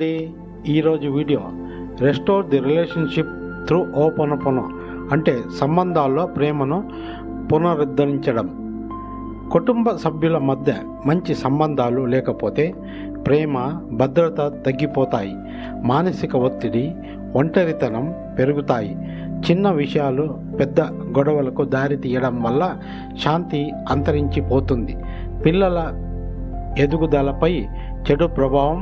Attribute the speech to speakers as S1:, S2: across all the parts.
S1: అండి, ఈరోజు video restore the relationship through open అంటే సంబంధాల్లో ప్రేమను పునరుద్ధరించడం. కుటుంబ సభ్యుల మధ్య మంచి సంబంధాలు లేకపోతే ప్రేమ, భద్రత తగ్గిపోతాయి. మానసిక ఒత్తిడి, ఒంటరితనం పెరుగుతాయి. చిన్న విషయాలు పెద్ద గొడవలకు దారి తీయడం వల్ల శాంతి అంతరించిపోతుంది. పిల్లల ఎదుగుదలపై చెడు ప్రభావం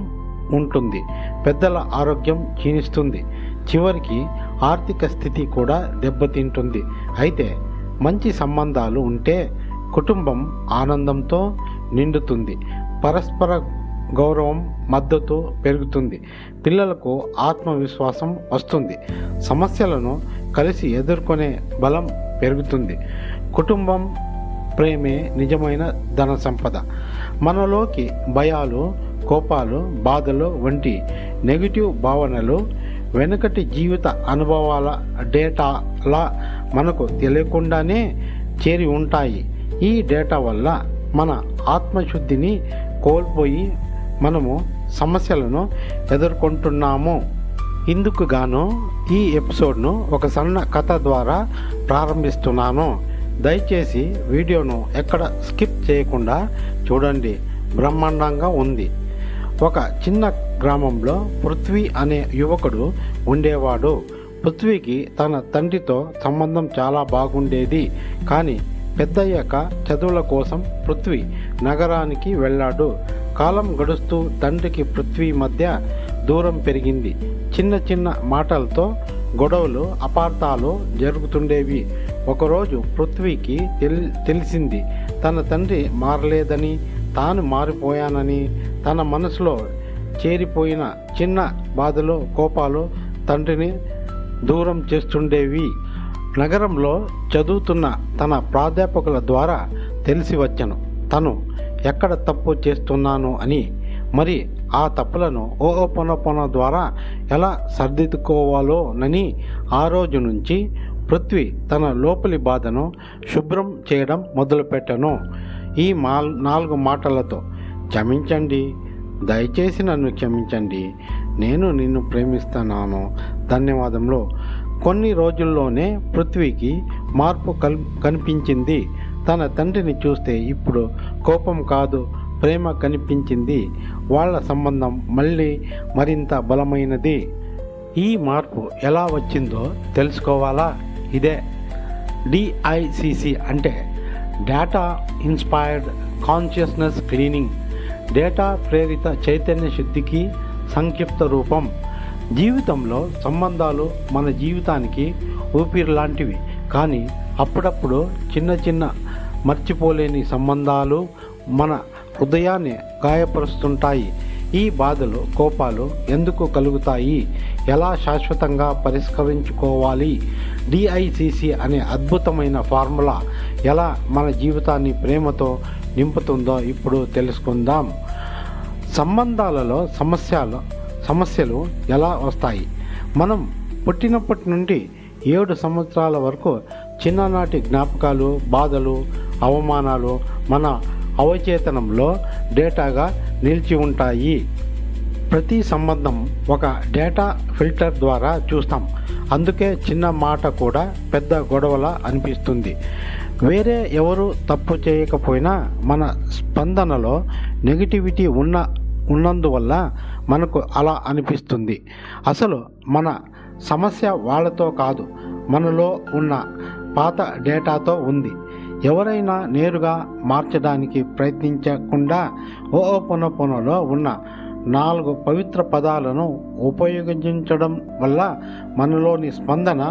S1: ఉంటుంది. పెద్దల ఆరోగ్యం క్షీణిస్తుంది. చివరికి ఆర్థిక స్థితి కూడా దెబ్బతింటుంది. అయితే మంచి సంబంధాలు ఉంటే కుటుంబం ఆనందంతో నిండుతుంది. పరస్పర గౌరవం, మద్దతు పెరుగుతుంది. పిల్లలకు ఆత్మవిశ్వాసం వస్తుంది. సమస్యలను కలిసి ఎదుర్కొనే బలం పెరుగుతుంది. కుటుంబం ప్రేమే నిజమైన ధన సంపద. మనలోకి భయాలు, కోపాలు, బాధలు వంటి నెగిటివ్ భావనలు వెనుకటి జీవిత అనుభవాల డేటాలా మనకు తెలియకుండానే చేరి ఉంటాయి. ఈ డేటా వల్ల మన ఆత్మశుద్ధిని కోల్పోయి మనము సమస్యలను ఎదుర్కొంటున్నాము. ఇందుకు గాను ఈ ఎపిసోడ్ను ఒక సన్న కథ ద్వారా ప్రారంభిస్తున్నాను. దయచేసి వీడియోను ఎక్కడ స్కిప్ చేయకుండా చూడండి. బ్రహ్మాండంగా ఉంది. ఒక చిన్న గ్రామంలో పృథ్వీ అనే యువకుడు ఉండేవాడు. పృథ్వీకి తన తండ్రితో సంబంధం చాలా బాగుండేది. కానీ పెద్దయ్యాక చదువుల కోసం పృథ్వీ నగరానికి వెళ్ళాడు. కాలం గడుస్తూ తండ్రికి పృథ్వీ మధ్య దూరం పెరిగింది. చిన్న చిన్న మాటలతో గొడవలు, అపార్థాలు జరుగుతుండేవి. ఒకరోజు పృథ్వీకి తెలిసింది తన తండ్రి మారలేదని, తాను మారిపోయానని. తన మనసులో చేరిపోయిన చిన్న బాధలు, కోపాలు తండ్రిని దూరం చేస్తుండేవి. నగరంలో చదువుతున్న తన ప్రాధ్యాపకుల ద్వారా తెలిసి వచ్చను తను ఎక్కడ తప్పు చేస్తున్నాను అని. మరి ఆ తప్పులను ఓపెన్ ద్వారా ఎలా సర్దిద్దుకోవాలోనని ఆ రోజు నుంచి పృథ్వీ తన లోపలి బాధను శుభ్రం చేయడం మొదలుపెట్టను. ఈ 4 మాటలతో: క్షమించండి, దయచేసి నన్ను క్షమించండి, నేను నిన్ను ప్రేమిస్తున్నాను, ధన్యవాదములు. కొన్ని రోజుల్లోనే పృథ్వీకి మార్పు కనిపించింది. తన తండ్రిని చూస్తే ఇప్పుడు కోపం కాదు, ప్రేమ కనిపించింది. వాళ్ళ సంబంధం మళ్ళీ మరింత బలమైనది. ఈ మార్పు ఎలా వచ్చిందో తెలుసుకోవాలా? ఇదే DICC అంటే data inspired consciousness cleaning. Data ప్రేరిత చైతన్య శుద్ధికి సంక్షిప్త రూపం. జీవితంలో సంబంధాలు మన జీవితానికి ఊపిరి లాంటివి. కానీ అప్పుడప్పుడు చిన్న మర్చిపోలేని సంబంధాలు మన హృదయాన్ని గాయపరుస్తుంటాయి. ఈ బాధలు, కోపాలు ఎందుకు కలుగుతాయి? ఎలా శాశ్వతంగా పరిష్కరించుకోవాలి? DICC అనే అద్భుతమైన ఫార్ములా ఎలా మన జీవితాన్ని ప్రేమతో నింపుతుందో ఇప్పుడు తెలుసుకుందాం. సంబంధాలలో సమస్యలు ఎలా వస్తాయి? మనం పుట్టినప్పటి నుండి 7 సంవత్సరాల వరకు చిన్ననాటి జ్ఞాపకాలు, బాధలు, అవమానాలు మన అవచేతనంలో డేటాగా నిలిచి ఉంటాయి. ప్రతి సంబంధం ఒక డేటా ఫిల్టర్ ద్వారా చూస్తాం. అందుకే చిన్న మాట కూడా పెద్ద గొడవలా అనిపిస్తుంది. వేరే ఎవరు తప్పు చేయకపోయినా మన స్పందనలో నెగిటివిటీ ఉన్నందువల్ల మనకు అలా అనిపిస్తుంది. అసలు మన సమస్య వాళ్ళతో కాదు, మనలో ఉన్న పాత డేటాతో ఉంది. ఎవరైనా నేరుగా మార్చడానికి ప్రయత్నించకుండా ఓపెన్లో ఉన్న 4 పవిత్ర పదాలను ఉపయోగించడం వల్ల మనలోని స్పందన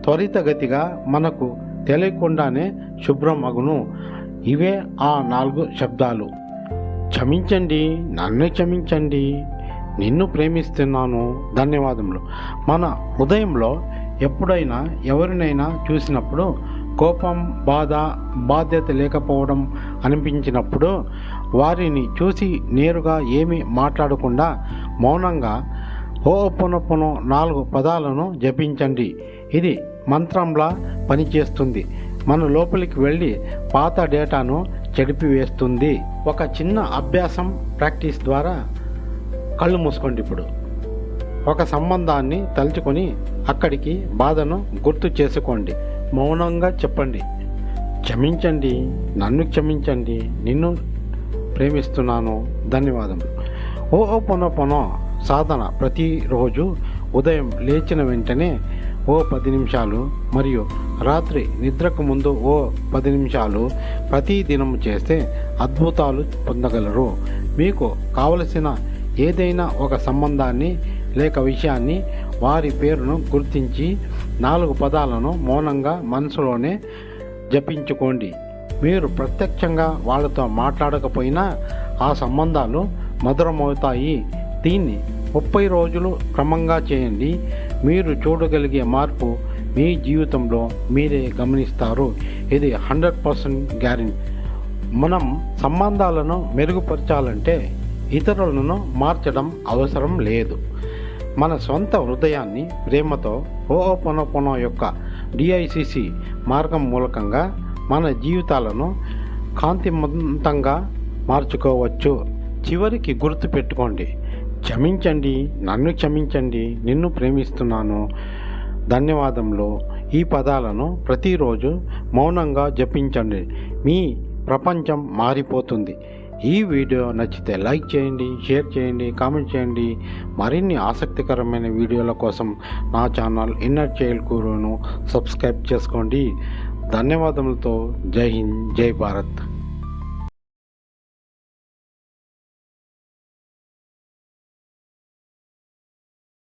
S1: త్వరితగతిగా మనకు తెలియకుండానే శుభ్రం అగును. ఇవే ఆ 4 శబ్దాలు: క్షమించండి, నన్ను క్షమించండి, నిన్ను ప్రేమిస్తున్నాను, ధన్యవాదములు. మన హృదయంలో ఎప్పుడైనా ఎవరినైనా చూసినప్పుడు కోపం, బాధ, బాధ్యత లేకపోవడం అనిపించినప్పుడు వారిని చూసి నేరుగా ఏమీ మాట్లాడకుండా మౌనంగా ఓపెన్ 4 పదాలను జపించండి. ఇది మంత్రంలా పనిచేస్తుంది. మన లోపలికి వెళ్ళి పాత డేటాను చెడిపివేస్తుంది. ఒక చిన్న అభ్యాసం, ప్రాక్టీస్ ద్వారా కళ్ళు మూసుకోండి. ఇప్పుడు ఒక సంబంధాన్ని తలుచుకొని అక్కడికి బాధను గుర్తు చేసుకోండి. మౌనంగా చెప్పండి, క్షమించండి, నన్ను క్షమించండి, నిన్ను ప్రేమిస్తున్నాను, ధన్యవాదములు. హోపోనోపోనో సాధన ప్రతిరోజు ఉదయం లేచిన వెంటనే ఓ 10 నిమిషాలు మరియు రాత్రి నిద్రకు ముందు ఓ 10 నిమిషాలు ప్రతిదినం చేస్తే అద్భుతాలు పొందగలరు. మీకు కావలసిన ఏదైనా ఒక సంబంధాన్ని లేక విషయాన్ని వారి పేరును గుర్తించి 4 పదాలను మౌనంగా మనసులోనే జపించుకోండి. మీరు ప్రత్యక్షంగా వాళ్ళతో మాట్లాడకపోయినా ఆ సంబంధాలు మధురమవుతాయి. దీన్ని 30 రోజులు క్రమంగా చేయండి. మీరు చూడగలిగే మార్పు మీ జీవితంలో మీరే గమనిస్తారు. ఇది 100% గ్యారెంటీ. మనం సంబంధాలను మెరుగుపరచాలంటే ఇతరులను మార్చడం అవసరం లేదు. మన సొంత హృదయాన్ని ప్రేమతో హోపోనోపోనో యొక్క DICC మార్గం మూలకంగా మన జీవితాలను కాంతివంతంగా మార్చుకోవచ్చు. చివరికి గుర్తుపెట్టుకోండి, క్షమించండి, నన్ను క్షమించండి, నిన్ను ప్రేమిస్తున్నాను, ధన్యవాదములు. ఈ పదాలను ప్రతిరోజు మౌనంగా జపించండి. మీ ప్రపంచం మారిపోతుంది. ఈ వీడియో నచ్చితే లైక్ చేయండి, షేర్ చేయండి, కామెంట్ చేయండి. మరిన్ని ఆసక్తికరమైన వీడియోల కోసం నా ఛానల్ ఇన్నర్ చైల్డ్ గురువును సబ్స్క్రైబ్ చేసుకోండి. ధన్యవాదములతో జై హింద్, జై భారత్.